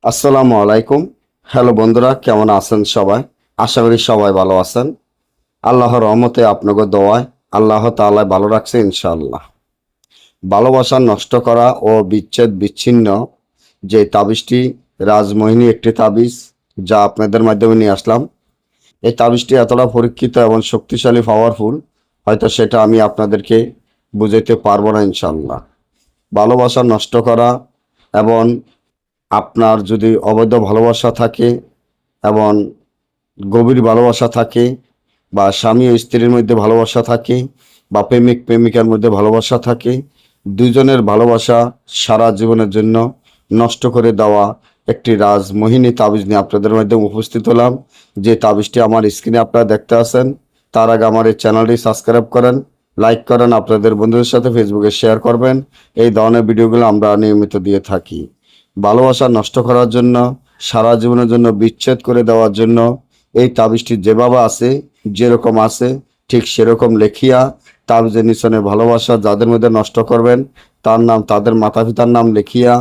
আসসালামু আলাইকুম। হ্যালো বন্ধুরা, কেমন আছেন সবাই? আশা করি সবাই ভালো আছেন। আল্লাহর রহমতে আপনাকে দোয়ায় আল্লাহ তাআলা ভালো রাখছে ইনশাআল্লাহ। ভালোবাসা নষ্ট করা ও বিচ্ছেদ বিচ্ছিন্ন যে তাবিজটি রাজমোহিনী একটি তাবিজ, যা আপনাদের মাধ্যমে নিয়ে আসলাম। এই তাবিজটি এতটা পরীক্ষিত এবং শক্তিশালী পাওয়ারফুল, হয়তো সেটা আমি আপনাদেরকে বুঝাইতে পারবো না ইনশাআল্লাহ। ভালোবাসা নষ্ট করা এবং আপনার যদি অবৈধ ভালোবাসা থাকে এবং গভীর ভালোবাসা থাকে, বা স্বামী ও স্ত্রীর মধ্যে ভালোবাসা থাকে, বা প্রেমিক প্রেমিকার মধ্যে ভালোবাসা থাকে, দুজনের ভালোবাসা সারা জীবনের জন্য নষ্ট করে দেওয়া একটি রাজমোহিনী তাবিজ নিয়ে আপনাদের মাধ্যমে উপস্থিত হলাম। যে তাবিজটি আমার স্ক্রিনে আপনারা দেখতে আছেন। তার আগে আমার এই চ্যানেলটি সাবস্ক্রাইব করেন, লাইক করেন, আপনাদের বন্ধুদের সাথে ফেসবুকে শেয়ার করবেন। এই ধরনের ভিডিওগুলো আমরা নিয়মিত দিয়ে থাকি। ভালোবাসা নষ্ট করার জন্য, সারা জীবনের জন্য বিচ্ছেদ করে দেওয়ার জন্য এই তাবিজটি যেভাবে আছে, যেরকম আছে ঠিক সেরকম লেখিয়া তাবিজের নিচনে ভালোবাসা যাদের মধ্যে নষ্ট করবেন তার নাম, তাদের মাতা পিতার নাম লেখিয়া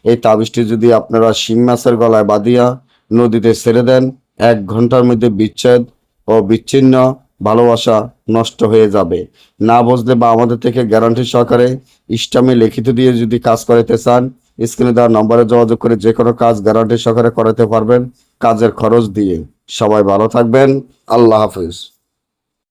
এই তাবিজটি যদি আপনারা শিং মাছের গলায় বাঁধিয়া নদীতে ছেড়ে দেন, 1 ঘন্টার মধ্যে বিচ্ছেদ ও বিচ্ছিন্ন ভালোবাসা নষ্ট হয়ে যাবে। না বুঝলে বা আমাদের থেকে গ্যারান্টি সহকারে ইসলামে লিখিত দিয়ে যদি কাজ করাতে চান, স্ক্রিনে দেওয়া নম্বরে যোগাযোগ করে যে কোনো কাজ গ্যারান্টি সহকারে করাতে পারবেন, কাজের খরচ দিয়ে। সবাই ভালো থাকবেন। আল্লাহ হাফিজ।